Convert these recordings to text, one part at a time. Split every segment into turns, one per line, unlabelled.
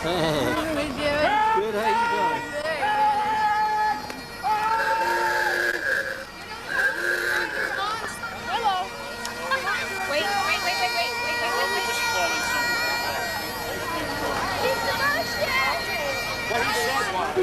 Good, how you doing?
Hello. Wait. He's the motion.
What he said was.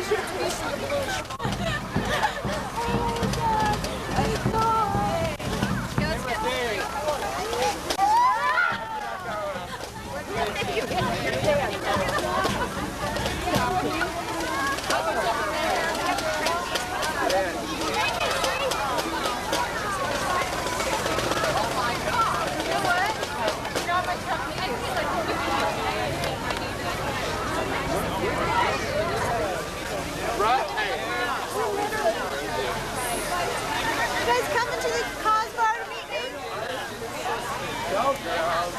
You guys coming to the cause bar to meet me? Go, girls.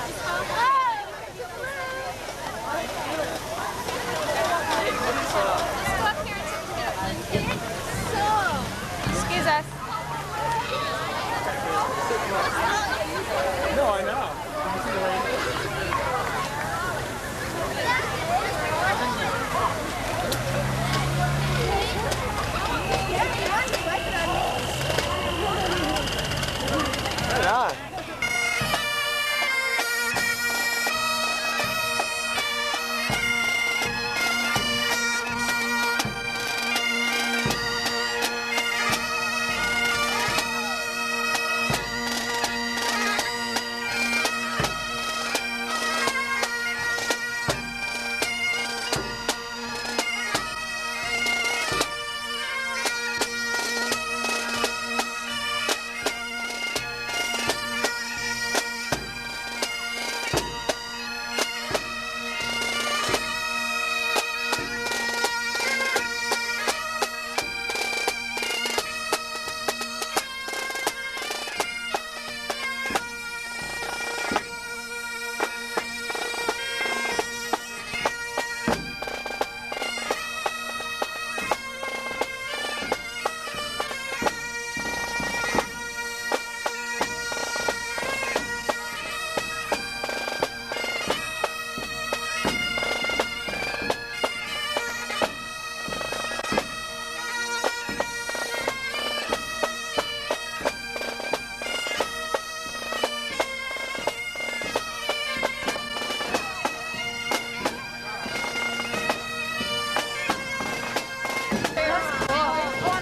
Excuse us.
No, I know. Yeah.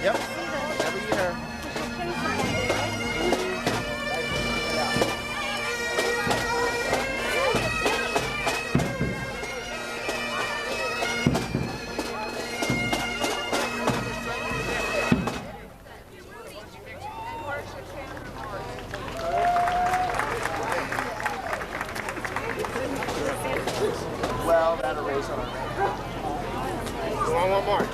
Yep. Every year. Well, that erase on it. You want one more?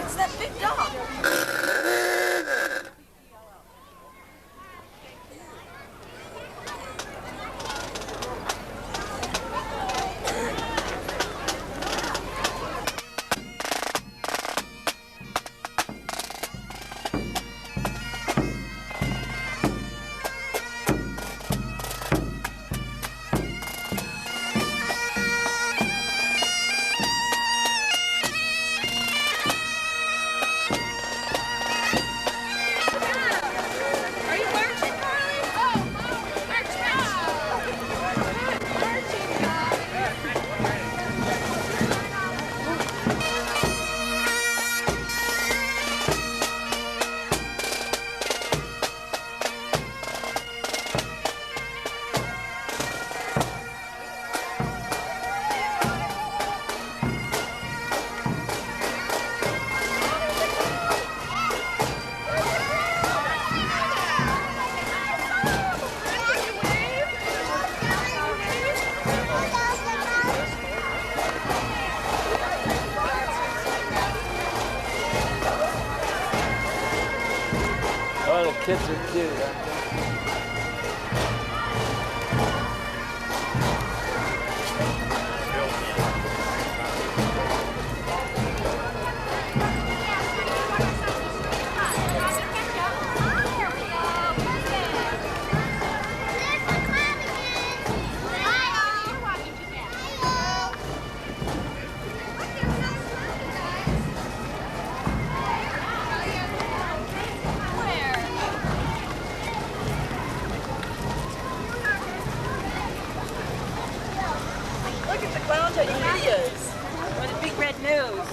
It's that big dog.
kids are cute, aren't they?
Look at the clown taking videos. With a big red nose.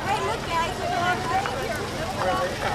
Hey, look, guys. We're going right here.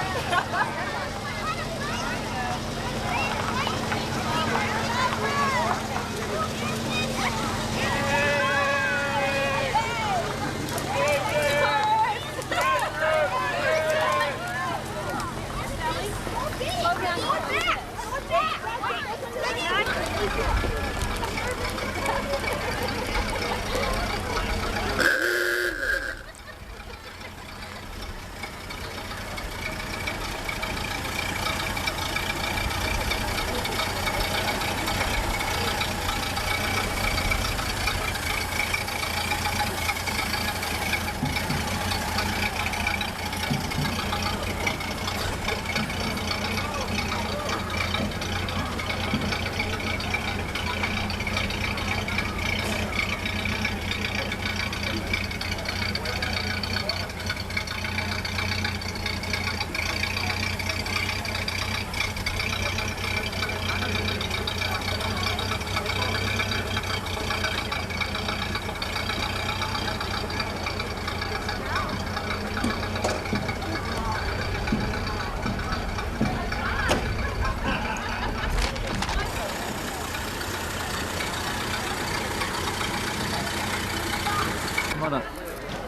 Come on up.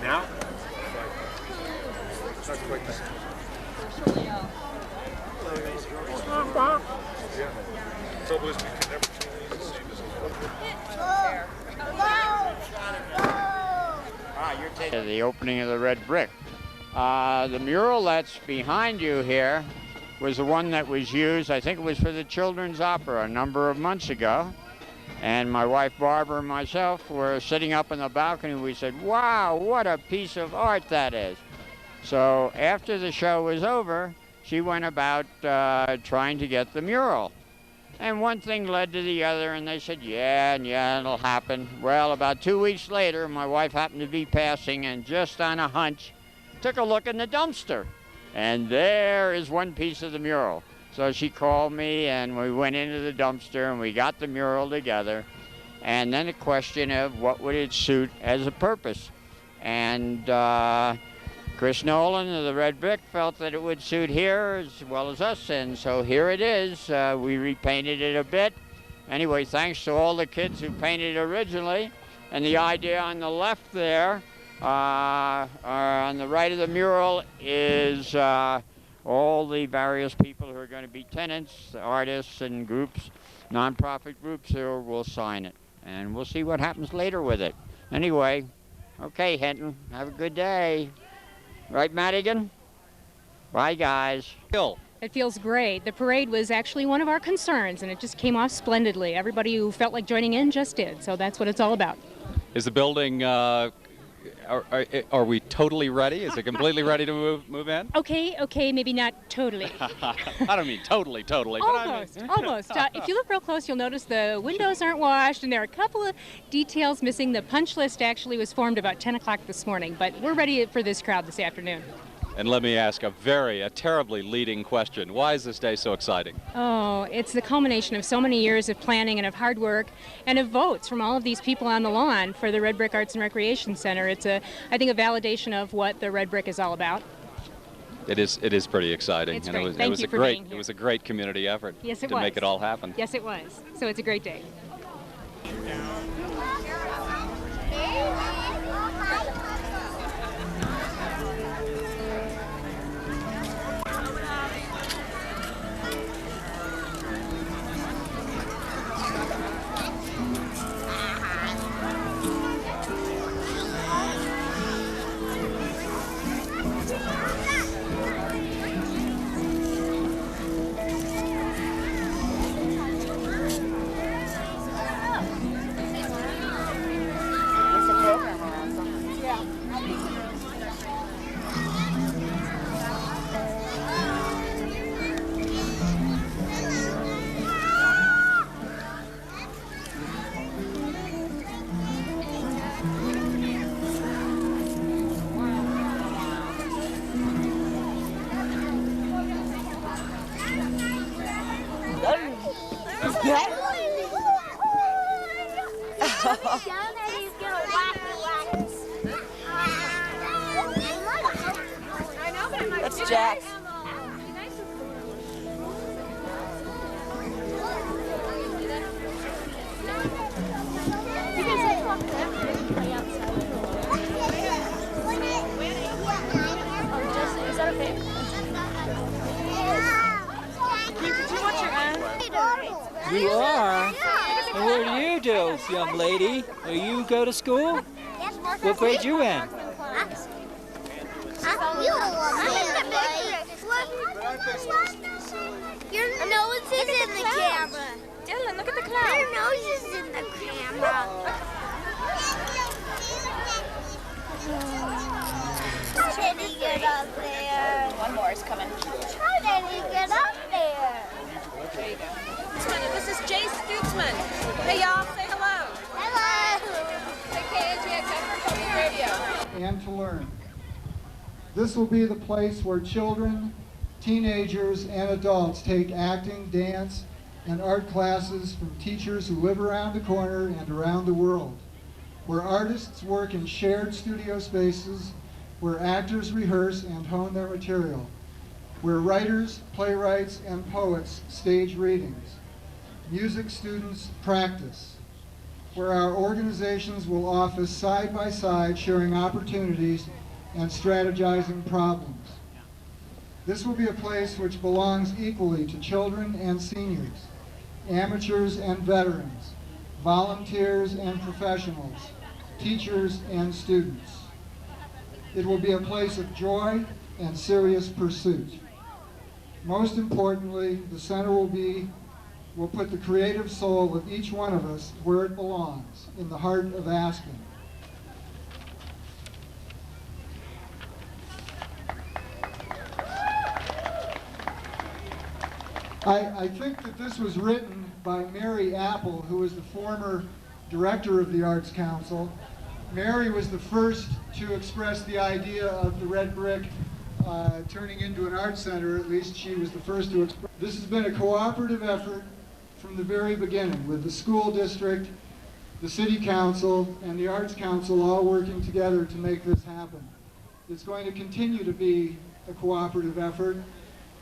Now? Not quite that. Trouble is we can never truly see this.
The opening of the red brick. The mural that's behind you here was the one that was used, I think it was for the Children's Opera a number of months ago. And my wife Barbara and myself were sitting up in the balcony. We said, wow, what a piece of art that is. So after the show was over, she went about trying to get the mural. And one thing led to the other, and they said, yeah, it'll happen. Well, about 2 weeks later, my wife happened to be passing, and just on a hunch, took a look in the dumpster. And there is one piece of the mural. So she called me, and we went into the dumpster, and we got the mural together. And then a question of what would it suit as a purpose. And Chris Nolan of the Red Brick felt that it would suit here as well as us, and so here it is. We repainted it a bit. Anyway, thanks to all the kids who painted it originally. And the idea on the left there, on the right of the mural, is all the various people who are going to be tenants, artists and groups, nonprofit groups who will sign it. And we'll see what happens later with it. Anyway, okay, Hinton, have a good day. Right, Madigan? Bye, guys.
It feels great. The parade was actually one of our concerns, and it just came off splendidly. Everybody who felt like joining in just did, so that's what it's all about.
Is the building, are we totally ready? Is it completely ready to move in?
Okay, maybe not totally.
I don't mean totally, but
almost,
I mean...
almost. If you look real close, you'll notice the windows aren't washed, and there are a couple of details missing. The punch list actually was formed about 10 o'clock this morning, but we're ready for this crowd this afternoon.
And let me ask a terribly leading question. Why is this day so exciting?
Oh, it's the culmination of so many years of planning and of hard work and of votes from all of these people on the lawn for the Red Brick Arts and Recreation Center. It's I think, a validation of what the Red Brick is all about.
It is pretty exciting.
It's
and
great.
it was,
Thank
it was
you
a
for
great
being here.
It was a great community effort
Yes, it
to
was.
make it all happen.
Yes, it was. So it's a great day.
That's Jack. Is that okay? Did you watch your end?
You are? And what do you do, young lady? Do you go to school? What grade you in?
Your nose is in the camera. Dylan, look at the cloud. Your nose is in the camera. How did he get up there? One more is coming. How did he get up there?
There you go. This is Jay Stutzman. Hey, y'all, say hello.
Hello.
Hey, KNGX Public Radio.
And to learn. This will be the place where children, teenagers, and adults take acting, dance, and art classes from teachers who live around the corner and around the world, where artists work in shared studio spaces, where actors rehearse and hone their material, where writers, playwrights, and poets stage readings, music students practice, where our organizations will office side by side, sharing opportunities and strategizing problems. This will be a place which belongs equally to children and seniors, amateurs and veterans, volunteers and professionals, teachers and students. It will be a place of joy and serious pursuit. Most importantly, the center will put the creative soul of each one of us where it belongs, in the heart of Aspen. I think that this was written by Mary Apple, who was the former director of the Arts Council. Mary was the first to express the idea of the red brick turning into an art center. At least she was the first to express. This has been a cooperative effort from the very beginning, with the school district, the city council, and the Arts Council all working together to make this happen. It's going to continue to be a cooperative effort,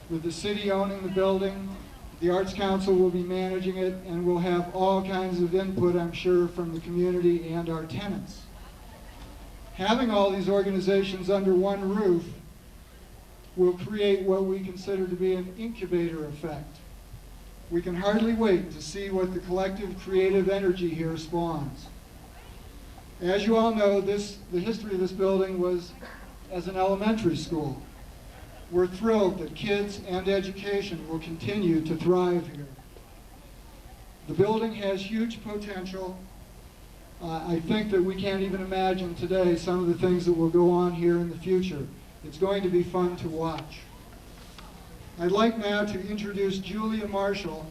with the city owning the building. The Arts Council will be managing it, and we'll have all kinds of input, I'm sure, from the community and our tenants. Having all these organizations under one roof will create what we consider to be an incubator effect. We can hardly wait to see what the collective creative energy here spawns. As you all know, the history of this building was as an elementary school. We're thrilled that kids and education will continue to thrive here. The building has huge potential. I think that we can't even imagine today some of the things that will go on here in the future. It's going to be fun to watch. I'd like now to introduce Julia Marshall.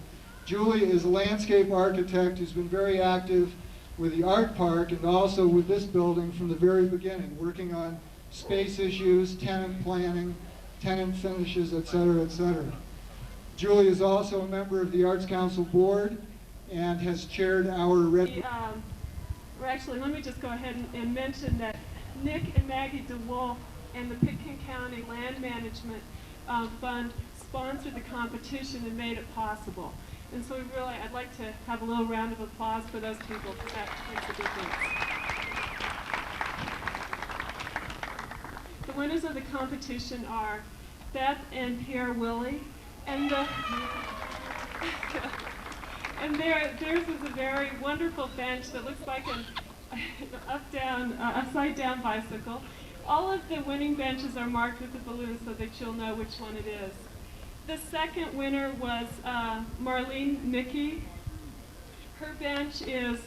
Julia is a landscape architect who's been very active with the Art Park and also with this building from the very beginning, working on space issues, tenant planning, tenant finishes, etc., etc. Julie is also a member of the Arts Council Board and has chaired our red.
Actually, let me just go ahead and mention that Nick and Maggie DeWolf and the Pitkin County Land Management Fund sponsored the competition and made it possible. And so I'd like to have a little round of applause for those people, because that makes a difference. The winners of the competition are Beth and Pierre Willie, and theirs is a very wonderful bench that looks like an upside-down bicycle. All of the winning benches are marked with a balloon so that you'll know which one it is. The second winner was Marlene Mickey. Her bench is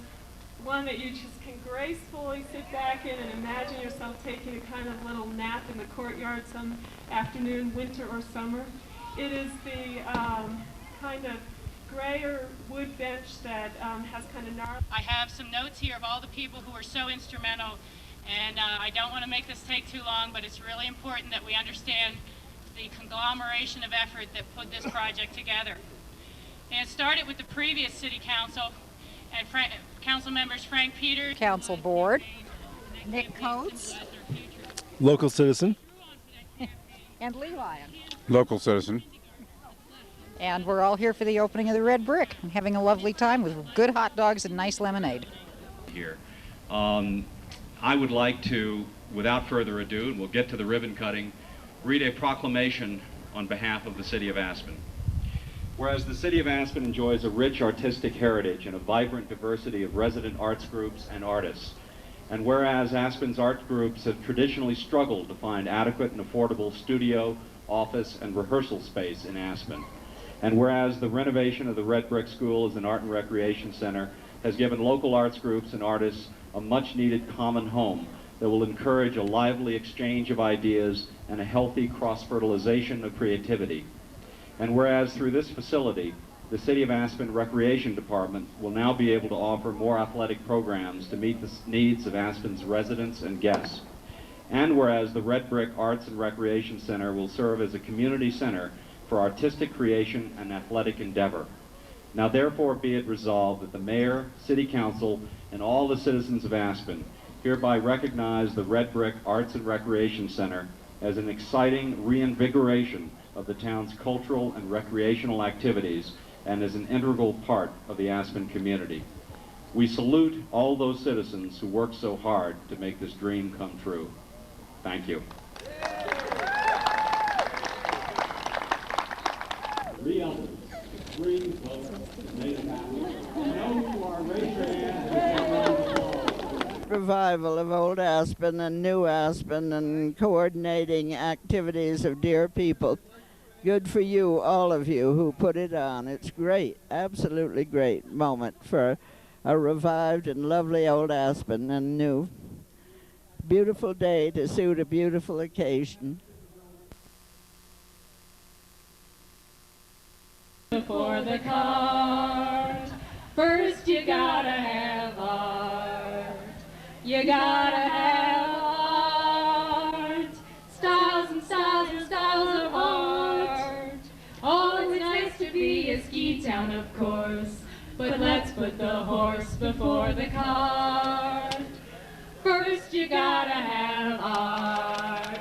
one that you just can gracefully sit back in and imagine yourself taking a kind of little nap in the courtyard some afternoon, winter or summer. It is the kind of grayer wood bench that has kind of gnarly.
I have some notes here of all the people who were so instrumental, and I don't want to make this take too long, but it's really important that we understand the conglomeration of effort that put this project together. And it started with the previous city council, and council members Frank Peters.
Council board. Nick Coates.
Local citizen.
And Lee Lyon.
Local citizen.
And we're all here for the opening of the Red Brick and having a lovely time with good hot dogs and nice lemonade.
Here. I would like to, without further ado, and we'll get to the ribbon cutting, read a proclamation on behalf of the City of Aspen. Whereas the City of Aspen enjoys a rich artistic heritage and a vibrant diversity of resident arts groups and artists, and whereas Aspen's art groups have traditionally struggled to find adequate and affordable studio, office, and rehearsal space in Aspen, and whereas the renovation of the Red Brick School as an art and recreation center has given local arts groups and artists a much-needed common home that will encourage a lively exchange of ideas and a healthy cross-fertilization of creativity. And whereas through this facility, the City of Aspen Recreation Department will now be able to offer more athletic programs to meet the needs of Aspen's residents and guests. And whereas the Red Brick Arts and Recreation Center will serve as a community center for artistic creation and athletic endeavor. Now therefore be it resolved that the Mayor, City Council, and all the citizens of Aspen hereby recognize the Red Brick Arts and Recreation Center as an exciting reinvigoration of the town's cultural and recreational activities and as an integral part of the Aspen community. We salute all those citizens who work so hard to make this dream come true. Thank you.
Revival of Old Aspen and New Aspen and coordinating activities of dear people. Good for you, all of you who put it on. It's great, absolutely great moment for a revived and lovely Old Aspen and new. Beautiful day to suit a beautiful occasion.
Before the cart, first you gotta have art. You gotta have art. Styles and styles and styles of art. Oh, it's nice to be a ski town, of course, but let's put the horse before the cart. First you gotta have art.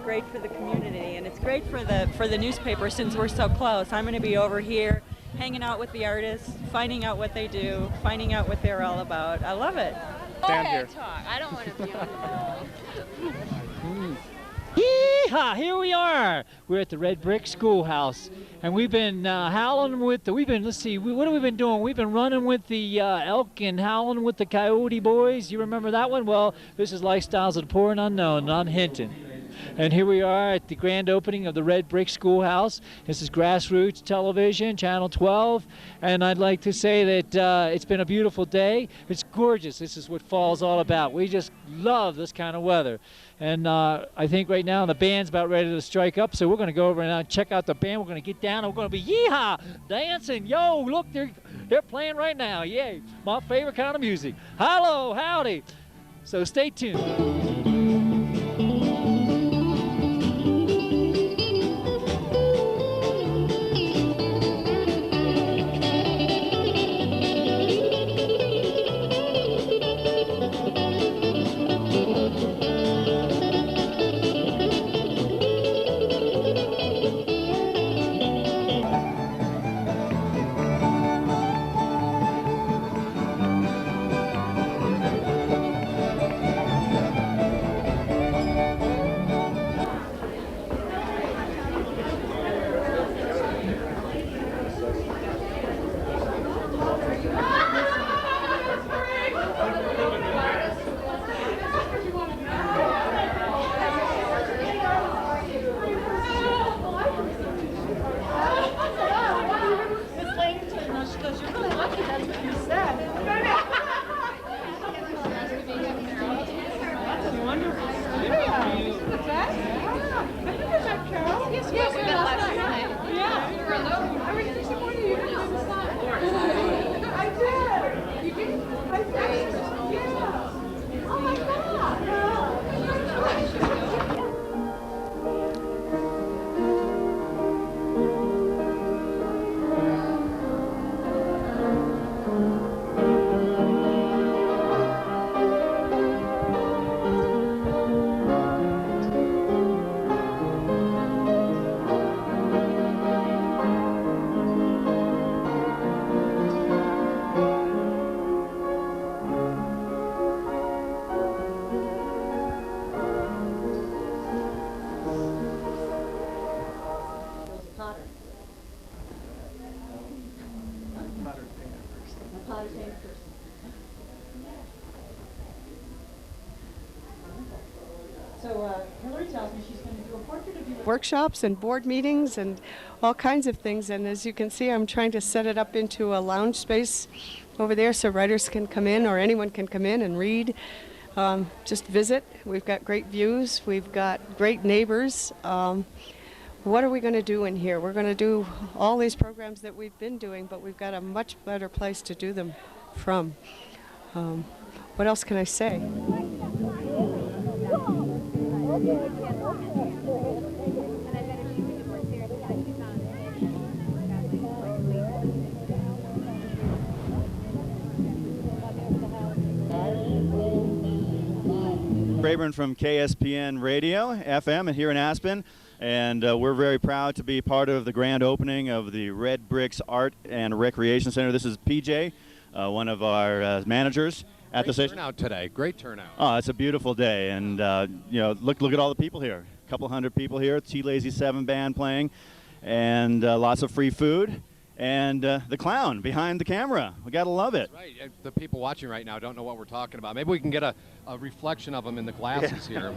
Great for the community, and it's great for the newspaper since we're so close. I'm going to be over here hanging out with the artists, finding out what they do, finding out what they're all about. I love it.
Go ahead, talk. I don't want to be on
Yeehaw! Here we are. We're at the Red Brick Schoolhouse, and we've been howling with the. Let's see. What have we been doing? We've been running with the elk and howling with the coyote boys. You remember that one? Well, this is Lifestyles of the Poor and Unknown, on Hinton. And here we are at the grand opening of the Red Brick Schoolhouse. This is GrassRoots Television, Channel 12. And I'd like to say that it's been a beautiful day. It's gorgeous. This is what fall's all about. We just love this kind of weather. And I think right now the band's about ready to strike up, so we're going to go over and check out the band. We're going to get down, and we're going to be yeehaw, dancing. Yo, look, they're playing right now. Yay, my favorite kind of music. Hello, howdy. So stay tuned.
workshops and board meetings and all kinds of things. And as you can see, I'm trying to set it up into a lounge space over there so writers can come in or anyone can come in and read. Just visit. We've got great views. We've got great neighbors. What are we going to do in here? We're going to do all these programs that we've been doing, but we've got a much better place to do them from. What else can I say?
Rayburn from KSPN Radio, FM, and here in Aspen. And we're very proud to be part of the grand opening of the Red Bricks Art and Recreation Center. This is PJ, one of our managers at the station.
Great turnout today. Great turnout.
Oh, it's a beautiful day, and you know, look at all the people here. A couple hundred people here. T-Lazy 7 band playing, and lots of free food. And the clown behind the camera. We gotta love it.
That's right. The people watching right now don't know what we're talking about. Maybe we can get a reflection of them in the glasses here.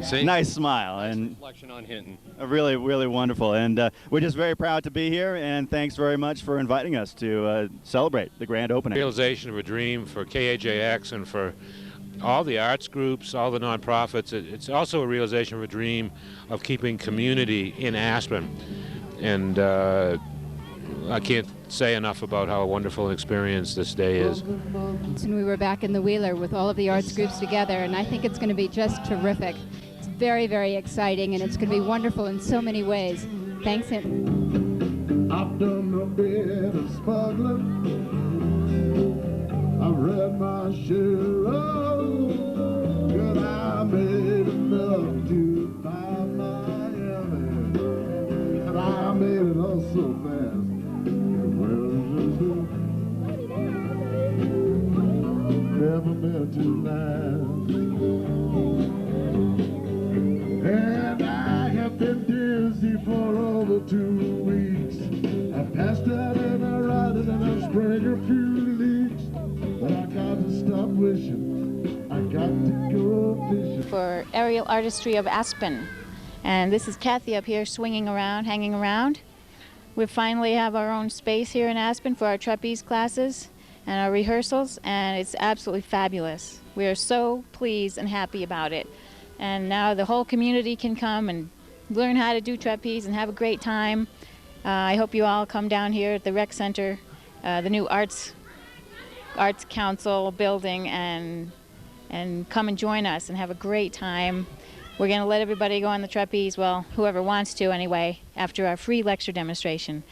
See?
Nice smile.
Nice
and
reflection on Hinton.
Really, really wonderful. And we're just very proud to be here, and thanks very much for inviting us to celebrate the grand opening.
Realization of a dream for KAJX and for all the arts groups, all the nonprofits. It's also a realization of a dream of keeping community in Aspen. And I can't say enough about how wonderful an experience this day is.
And we were back in the Wheeler with all of the arts groups together, and I think it's going to be just terrific. It's very, very exciting, and it's going to be wonderful in so many ways. Thanks, Hinton.
I've done a bit of smuggling. I've read my share of, but I made enough to buy Miami. And I made it all so fast. Never meant to last. And I have been dizzy for over 2 weeks. I passed out and I rotted and I sprang a few leaks. But I got to stop wishing. I got to go fishing.
For Aerial Artistry of Aspen. And this is Kathy up here swinging around, hanging around. We finally have our own space here in Aspen for our trapeze classes and our rehearsals, and it's absolutely fabulous. We are so pleased and happy about it. And now the whole community can come and learn how to do trapeze and have a great time. I hope you all come down here at the Rec Center, the new Arts Council building, and come and join us and have a great time. We're going to let everybody go on the trapeze, well, whoever wants to anyway, after our free lecture demonstration.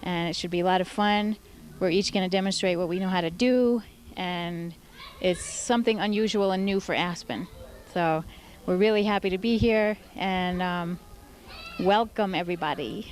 And it should be a lot of fun. We're each going to demonstrate what we know how to do, and it's something unusual and new for Aspen. So we're really happy to be here, and welcome everybody.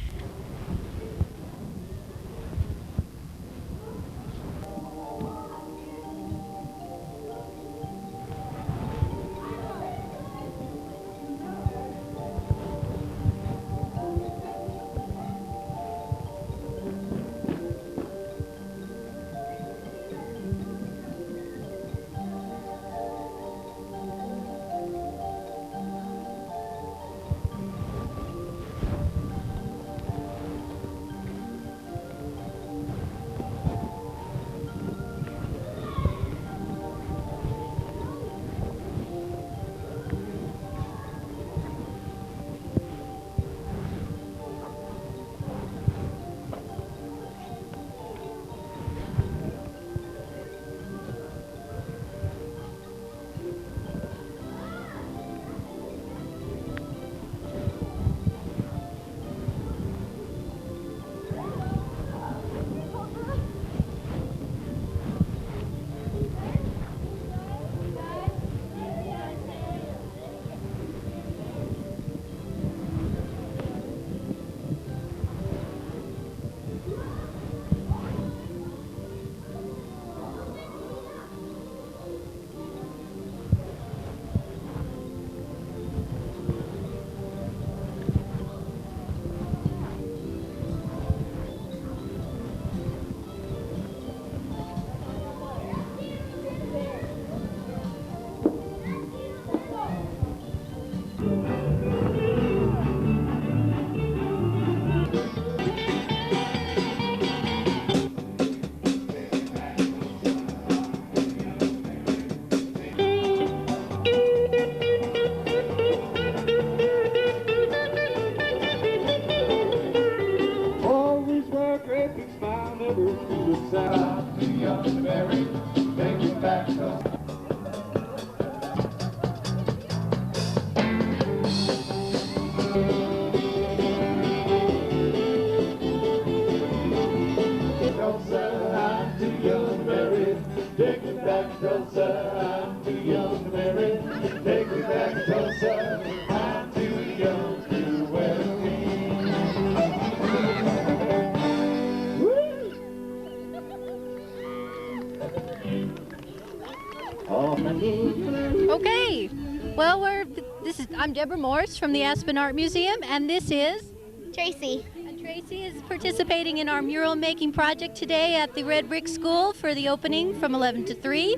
I'm Deborah Morse from the Aspen Art Museum, and this is
Tracy.
And Tracy is participating in our mural making project today at the Red Brick School for the opening from 11 to 3.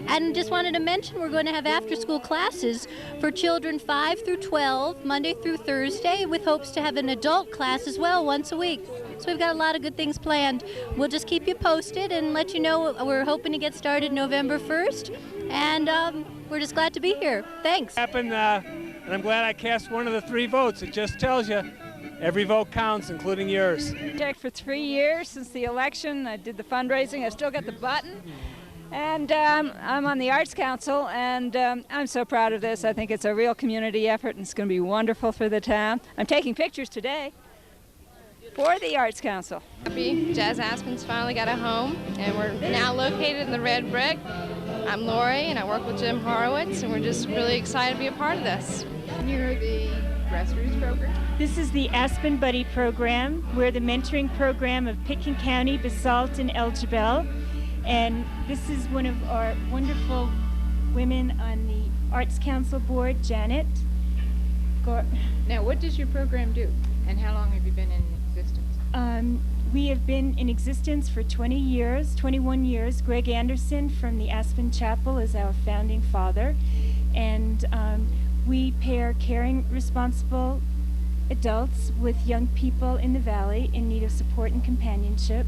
And just wanted to mention we're going to have after-school classes for children 5 through 12, Monday through Thursday, with hopes to have an adult class as well once a week. So we've got a lot of good things planned. We'll just keep you posted and let you know. We're hoping to get started November 1st, and we're just glad to be here. Thanks.
And I'm glad I cast one of the 3 votes. It just tells you every vote counts, including yours.
For 3 years since the election, I did the fundraising. I still got the button. And I'm on the Arts Council, and I'm so proud of this. I think it's a real community effort, and it's going to be wonderful for the town. I'm taking pictures today for the Arts Council.
Happy Jazz Aspen's finally got a home, and we're now located in the Red Brick. I'm Lori, and I work with Jim Horowitz, and we're just really excited to be a part of this.
You're the GrassRoots program?
This is the Aspen Buddy program. We're the mentoring program of Pitkin County, Basalt, and El Jebel. And this is one of our wonderful women on the Arts Council board, Janet.
Now, what does your program do, and how long have you been in existence?
We have been in existence for 21 years. Greg Anderson from the Aspen Chapel is our founding father. And we pair caring, responsible adults with young people in the valley in need of support and companionship.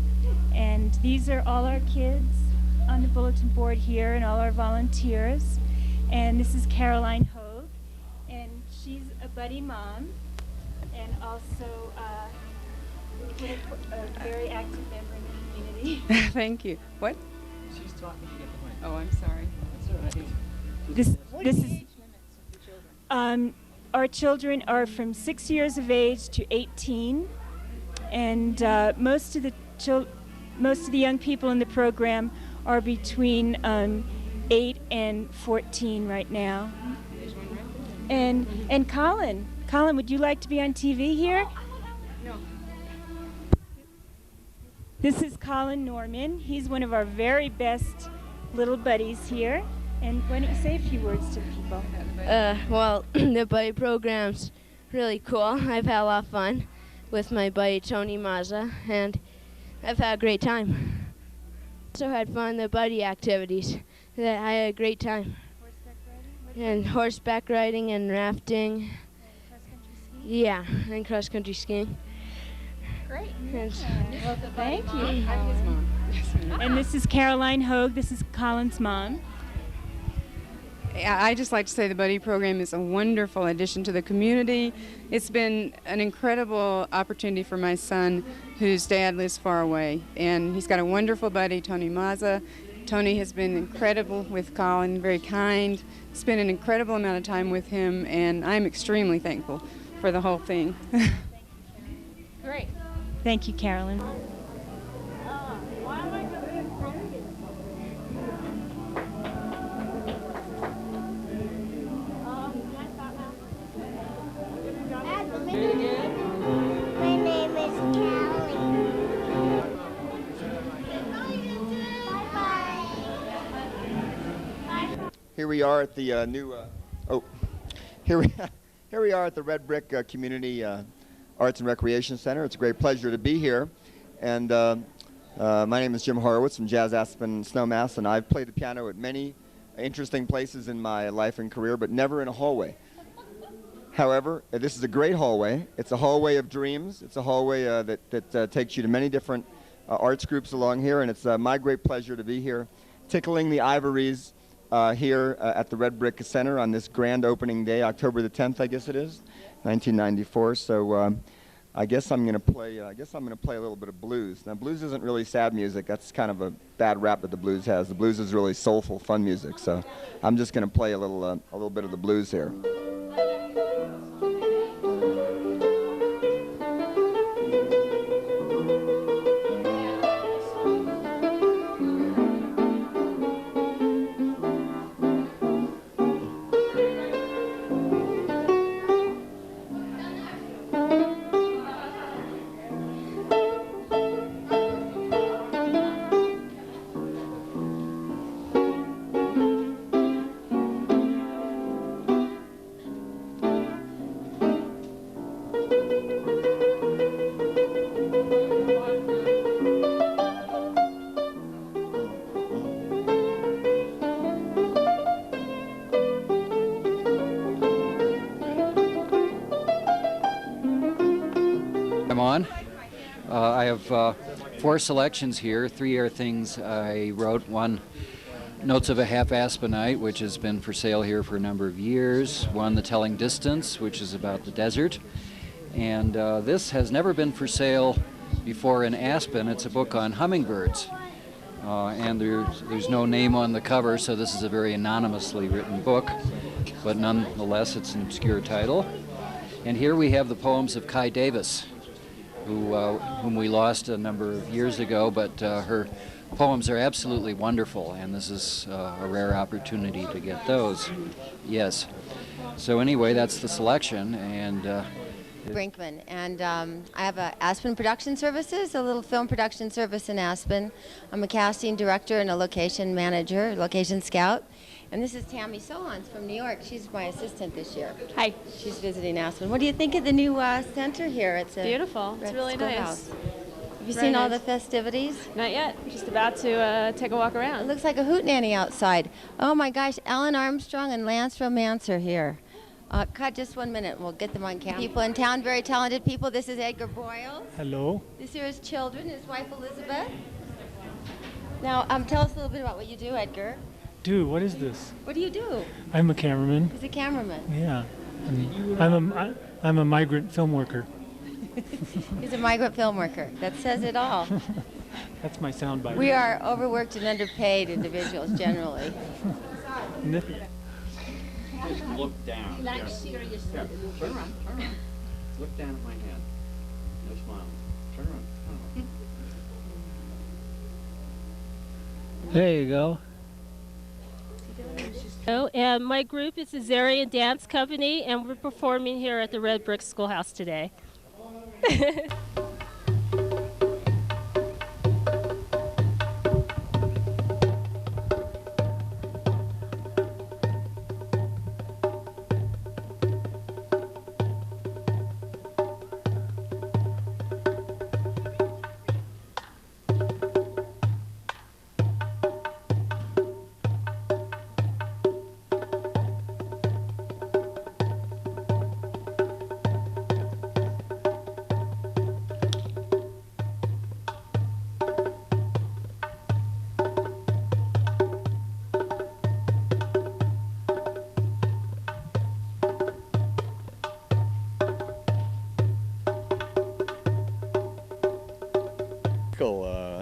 And these are all our kids on the bulletin board here and all our volunteers. And this is Caroline Hogue, and she's a buddy mom and also a very active member in the community.
Thank you. What?
She's talking to get the mic.
Oh, I'm sorry.
That's all right.
This is our children are from 6 years of age to 18, and most of the young people in the program are between 8 and 14 right now. And Colin, would you like to be on TV here?
No.
This is Colin Norman. He's one of our very best little buddies here. And why don't you say a few words to the people?
Well, the buddy program's really cool. I've had a lot of fun with my buddy Tony Mazza, and I've had a great time. Also had fun in the buddy activities. I had a great time. And horseback riding and rafting. Yeah, and cross-country skiing.
Great.
Well, thank you. I'm his mom. And this is Caroline Hogue. This is Colin's mom.
I just like to say the buddy program is a wonderful addition to the community. It's been an incredible opportunity for my son, whose dad lives far away, and he's got a wonderful buddy, Tony Mazza. Tony has been incredible with Colin, very kind, spent an incredible amount of time with him, and I'm extremely thankful for the whole thing.
Great. Thank you, Carolyn.
My name is Callie.
Here we are at the here we are at the Red Brick Community Arts and Recreation Center. It's a great pleasure to be here, and my name is Jim Horowitz from Jazz Aspen Snowmass, and I've played the piano at many interesting places in my life and career, but never in a hallway. However, this is a great hallway. It's a hallway of dreams. It's a hallway that takes you to many different arts groups along here, and it's my great pleasure to be here, tickling the ivories here at the Red Brick Center on this grand opening day, October the 10th, I guess it is, 1994. So I guess I'm going to play. I guess I'm going to play a little bit of blues. Now, blues isn't really sad music. That's kind of a bad rap that the blues has. The blues is really soulful, fun music. So I'm just going to play a little bit of the blues here.
I'm on. I have 4 selections here. 3 are things I wrote. One, Notes of a Half Aspenite, which has been for sale here for a number of years. One, The Telling Distance, which is about the desert. And this has never been for sale before in Aspen. It's a book on hummingbirds. And there's no name on the cover, so this is a very anonymously written book. But nonetheless, it's an obscure title. And here we have the poems of Kai Davis, whom we lost a number of years ago, but her poems are absolutely wonderful, and this is a rare opportunity to get those. Yes. So anyway, that's the selection, and
Brinkman, and I have a Aspen Production Services, a little film production service in Aspen. I'm a casting director and a location manager, location scout. And this is Tammy Solons from New York. She's my assistant this year. Hi. She's visiting Aspen. What do you think of the new center here? It's
beautiful. It's really nice.
Have you seen all the festivities?
Not yet. Just about to take a walk around.
It looks like a hootenanny outside. Oh my gosh, Alan Armstrong and Lance Romance are here. Cut just 1 minute. We'll get them on camera. People in town, very talented people. This is Edgar Boyle.
Hello.
This here is Children, his wife Elizabeth. Now, tell us a little bit about what you do, Edgar.
Dude, what is this?
What do you do?
I'm a cameraman.
He's a cameraman.
Yeah. I'm a migrant film worker.
He's a migrant film worker. That says it all.
That's my soundbite.
We are overworked and underpaid individuals generally.
just look down.
Like seriously.
Yeah. Turn around. Look down at my hand. No smile. Turn around.
There you go.
And my group is the Zarian Dance Company, and we're performing here at the Red Brick Schoolhouse today.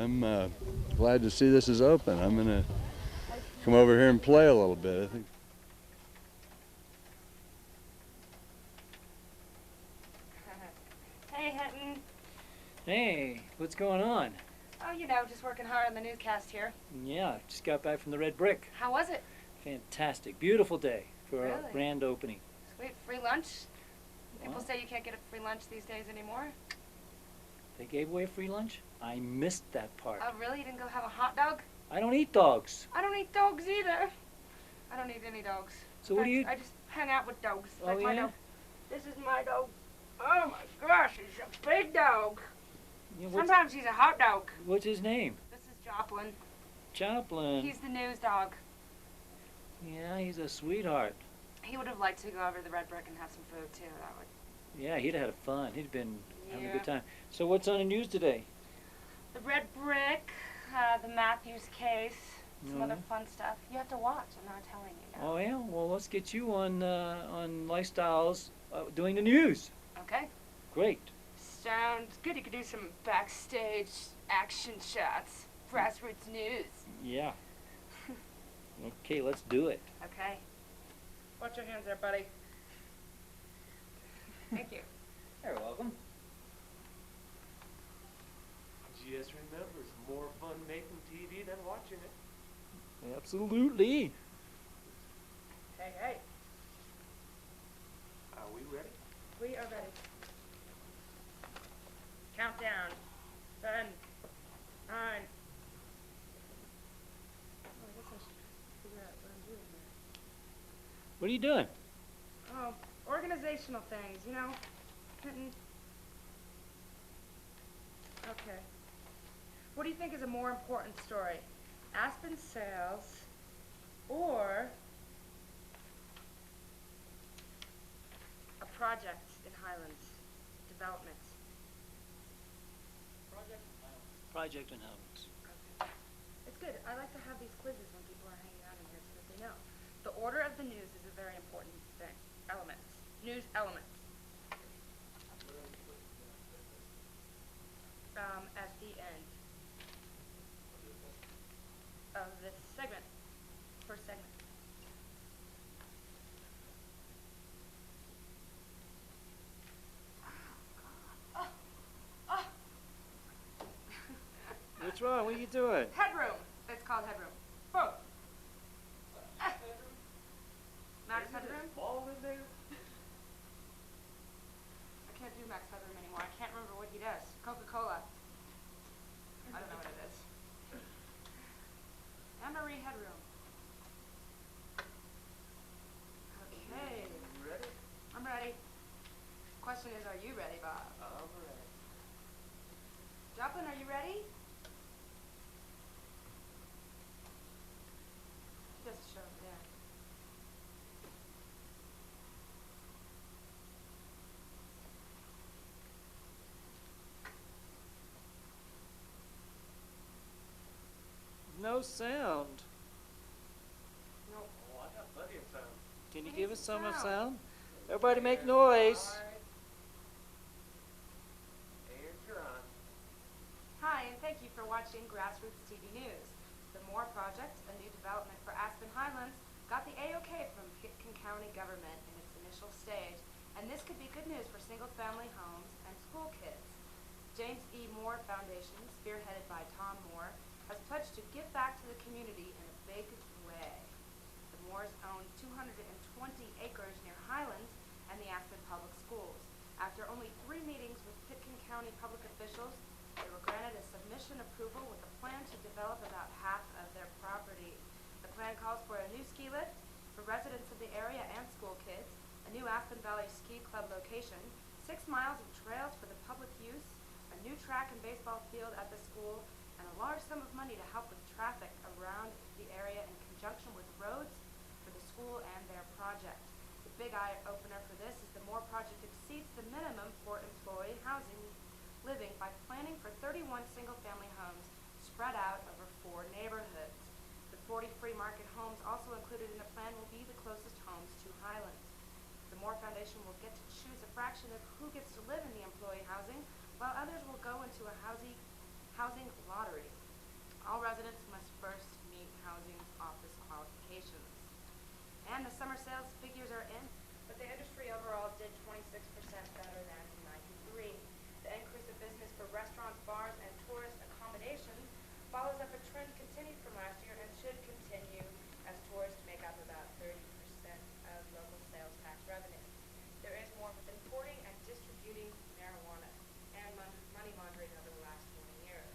I'm glad to see this is open. I'm going to come over here and play a little bit, I think.
Hey, Hinton.
Hey, what's going on?
Oh, you know, just working hard on the newscast here.
Yeah, just got back from the Red Brick.
How was it?
Fantastic. Beautiful day for our
Really?
grand opening.
Sweet. Free lunch? People
Wow.
say you can't get a free lunch these days anymore.
They gave away free lunch? I missed that part.
Oh, really? You didn't go have a hot dog?
I don't eat dogs.
I don't eat dogs either. I don't eat any dogs.
So what do you...
I just hang out with dogs.
Oh,
Like my
yeah?
dog. This is my dog. Oh my gosh, he's a big dog.
Yeah, what's-
Sometimes he's a hot dog.
What's his name?
This is Joplin.
Joplin.
He's the news dog.
Yeah, he's a sweetheart.
He would have liked to go over to the Red Brick and have some food too. That would.
Yeah, he'd have had fun. He'd been having a
Yeah.
good time. So what's on the news today?
The Red Brick, the Matthews case, some other fun stuff. You have to watch. I'm not telling you now.
Oh yeah, well let's get you on Lifestyles doing the news.
Okay.
Great.
Sounds good. You could do some backstage action shots. GrassRoots News.
Yeah. Okay, let's do it.
Okay. Watch your hands there, buddy. Thank you.
You're welcome.
Just remember, it's more fun making TV than watching it.
Absolutely.
Hey, hey.
Are we ready?
We are ready. Countdown. 10, 9.
What are you doing?
Oh, organizational things, you know. Okay. What do you think is a more important story? Aspen sales or a project in Highlands development?
project in Howard's.
It's good. I like to have these quizzes when people are hanging out in here so that they know. The order of the news is a very important thing. Elements. News elements. At the end of this segment. First segment.
What's wrong? What are you doing?
Headroom. It's called headroom. Boom. Max headroom?
Ball in there?
I can't do Max headroom anymore. I can't remember what he does. Coca-Cola. I don't know what it is. Anne-Marie headroom. Okay.
You ready?
I'm ready. Question is, are you ready, Bob?
I'm ready.
Joplin, are you ready? Just show up there.
No sound.
No.
Oh, I got plenty of sound. Can you
I
give
need
us
some
some
sound.
sound? Everybody make noise. And you're on.
Hi, and thank you for watching GrassRoots TV News. The Moore Project, a new development for Aspen Highlands, got the A-OK from Pitkin County government in its initial stage, and this could be good news for single-family homes and school kids. James E. Moore Foundation, spearheaded by Tom Moore, has pledged to give back to the community in a big way. The Moores own 220 acres near Highlands and the Aspen Public Schools. After only 3 meetings with Pitkin County public officials, they were granted a submission approval with a plan to develop about half of their property. The plan calls for a new ski lift for residents of the area and school kids, a new Aspen Valley Ski Club location, 6 miles of trails for the public use, a new track and baseball field at the school, and a large sum of money to help with traffic around the area in conjunction with roads for the school and their project. The big eye opener for this is the Moore Project exceeds the minimum for employee housing living by planning for 31 single-family homes spread out over 4 neighborhoods. The 40 free market homes also included in the plan will be the closest homes to Highlands. The Moore Foundation will get to choose a fraction of who gets to live in the employee housing, while others will go into a housing lottery. All residents must first meet housing office qualifications. And the summer sales figures are in, but the industry overall did 26% better than in 93. The increase of business for restaurants, bars, and tourist accommodations follows up a trend continued from last year and should continue as tourists make up about 30% of local sales tax revenue. There is more with importing and distributing marijuana and money laundering over the last 20 years.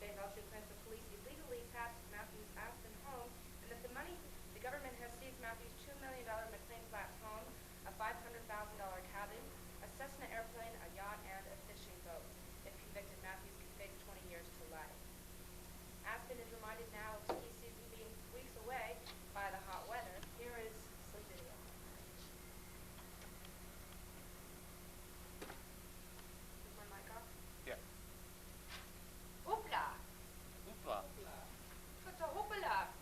State of Aspen claims the police illegally tapped Matthew's Aspen home, and that the money the government has seized Matthew's $2 million McLean Flats home, a $500,000 cabin, a Cessna airplane, a yacht, and a fishing boat. If convicted, Matthews could face 20 years to life. Aspen is reminded now of ski season being weeks away by the hot weather. Here is some video. Is my mic off?
Yeah.
Hoopla!
Hoopla.
What's a hoopla?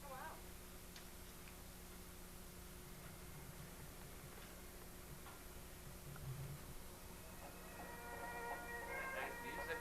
Oh, wow.
Nice music.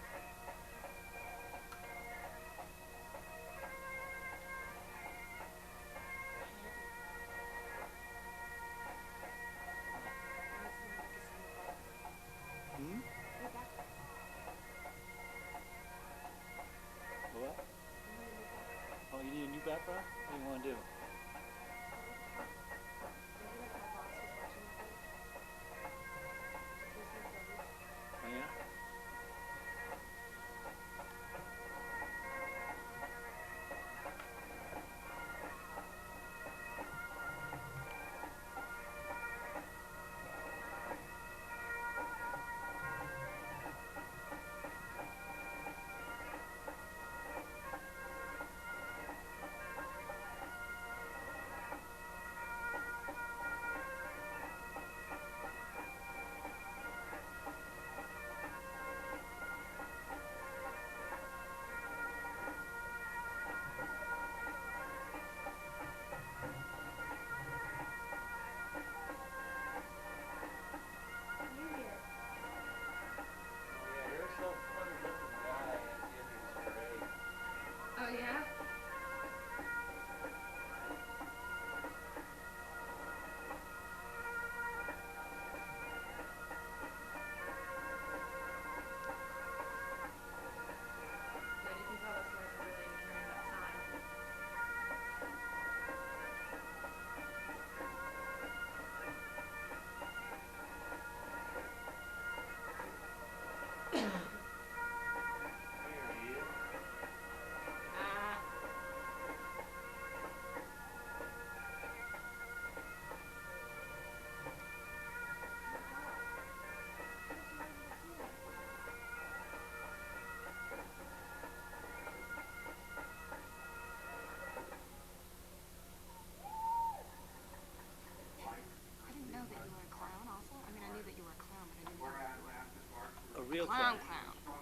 clown
that?
clown.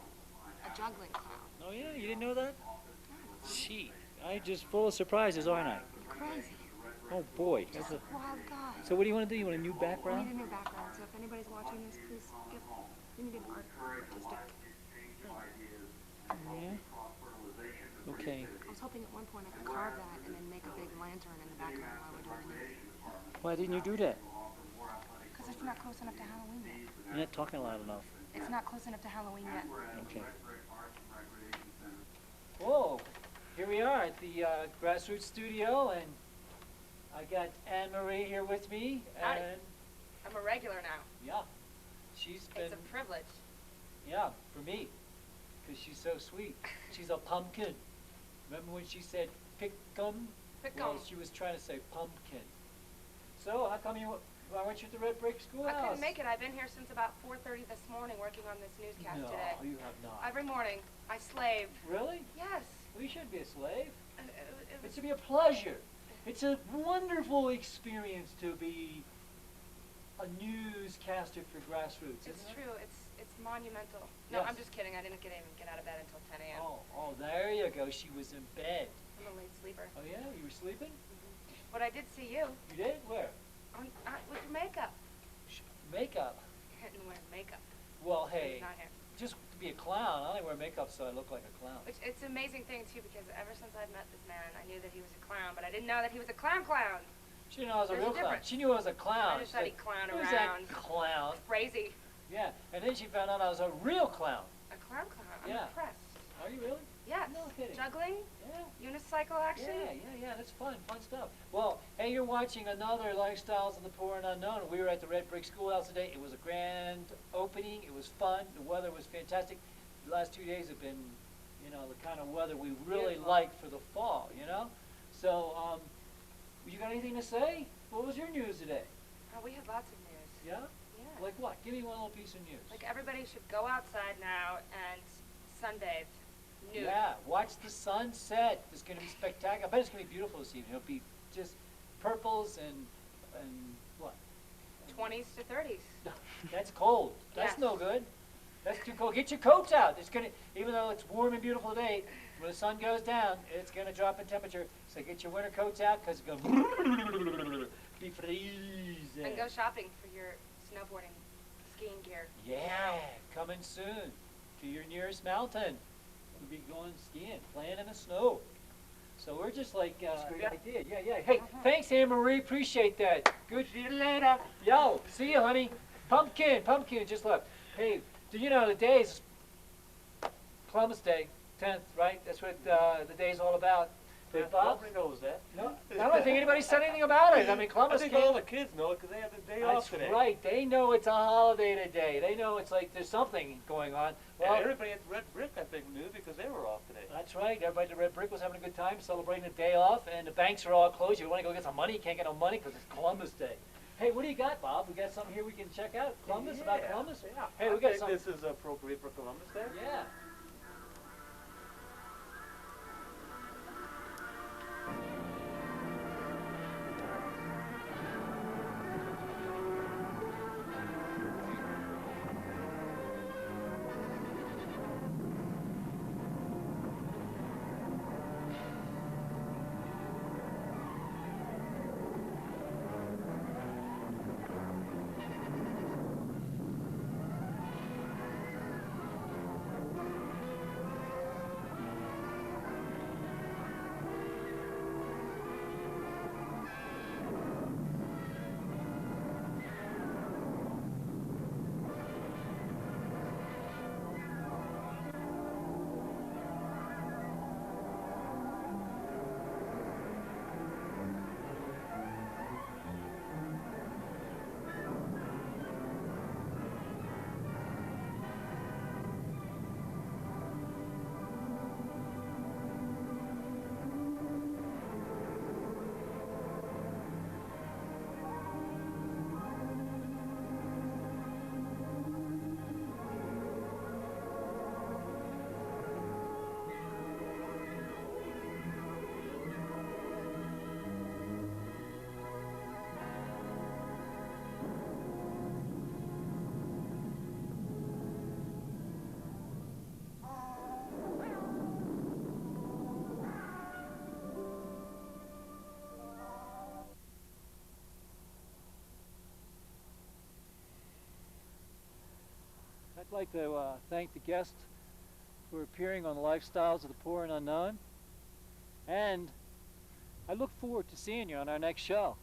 A juggling clown.
Oh yeah, you didn't know that? Gee, I'm just full of surprises, aren't I?
You're crazy.
Oh boy.
Just a wild guy.
So what do you want to do? You want a new
We
background?
need a new background, so if anybody's watching this, please give, we need an artistic.
Yeah. Okay.
I was hoping at one point I could carve that and then make a big lantern in the background while we're doing the news.
Why didn't you do that?
Because it's not close enough to Halloween yet.
You're not talking loud enough.
It's not close enough to Halloween yet.
Okay. Whoa, here we are at the GrassRoots studio, and I got Anne-Marie here with me.
Howdy.
And
I'm a regular now.
yeah, she's been,
It's a privilege.
yeah, for me, because she's so sweet. She's a pumpkin. Remember when she said pick-um? Well,
Pick-um.
she was trying to say pumpkin. So how come why weren't you at the Red Brick Schoolhouse?
I couldn't make it. I've been here since about 4:30 this morning working on this newscast
No,
today.
you have not.
Every morning, I slave.
Really?
Yes.
Well, you shouldn't be a slave.
It
It should be a pleasure. It's a wonderful experience to be a newscaster for GrassRoots,
It's
isn't it?
true. It's monumental. No,
Yes.
I'm just kidding. I didn't even get out of bed until 10 a.m.
Oh, there you go. She was in bed.
I'm a late sleeper.
Oh yeah, you were sleeping?
But I did see you
You did? Where?
with your makeup.
Makeup.
I didn't wear makeup.
Well,
When
hey,
he's not here.
just to be a clown. I only wear makeup so I look like a clown.
Which it's an amazing thing too, because ever since I've met this man, I knew that he was a clown, but I didn't know that he was a clown.
She didn't know I was a
There's a
real clown.
difference.
She knew I was a clown.
I just
She's
thought
like,
he'd clown
"Who's
around."
that clown?
Crazy.
Yeah, and then she found out I was a real clown.
A clown. I'm
Yeah.
impressed.
Are you really?
Yes.
No kidding.
Juggling.
Yeah.
Unicycle action.
Yeah, that's fun stuff. Well, hey, you're watching another Lifestyles of the Poor and Unknown. We were at the Red Brick Schoolhouse today. It was a grand opening. It was fun. The weather was fantastic. The last 2 days have been, the kind of weather we really
Beautiful.
like for the fall, So, you got anything to say? What was your news today?
Oh, we had lots of news.
Yeah?
Yeah.
Like what? Give me one little piece of news.
Like everybody should go outside now and sunbathe. Nude.
Yeah, watch the sunset. It's going to be spectacular. I bet it's going to be beautiful this evening. It'll be just purples and what?
20s to 30s.
That's cold. That's
Yes.
no good. That's too cold. Get your coats out. It's gonna, even though it's warm and beautiful today, when the sun goes down, it's gonna drop in temperature. So get your winter coats out because it's gonna be freezing.
And go shopping for your snowboarding, skiing gear.
Yeah, coming soon to your nearest mountain. We'll be going skiing, playing in the snow. So we're just like, I did, yeah. Hey, thanks, Anne-Marie, appreciate that. Good, see you later. Yo, see you, honey. Pumpkin just left. Hey, do you know the day's Columbus Day, 10th, right? That's what the day's all about. But Bob?
Nobody knows that.
No, I don't think anybody said anything about it. I mean, Columbus
I think
came.
all the kids know it because they have the day off today.
That's right. They know it's a holiday today. They know it's like there's something going on. Well,
And everybody at the Red Brick, I think, knew because they were off today.
that's right. Everybody at the Red Brick was having a good time celebrating the day off, and the banks are all closed. You want to go get some money, you can't get no money because it's Columbus Day. Hey, what do you got, Bob? We got something here we can check out. Columbus, about Columbus?
Yeah.
Hey,
I
we got
think
something.
this is appropriate for Columbus Day.
Yeah. like to thank the guests who are appearing on Lifestyles of the Poor and Unknown. And I look forward to seeing you on our next show.